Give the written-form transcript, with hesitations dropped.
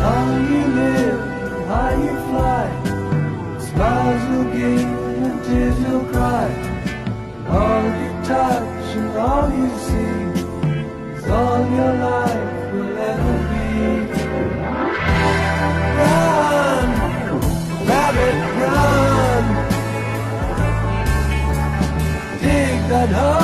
How you live, how you fly. Smiles you'll give and tears you'll cry. All you touch and all you see is all your life will ever be. Run, rabbit, run. Dig that hole.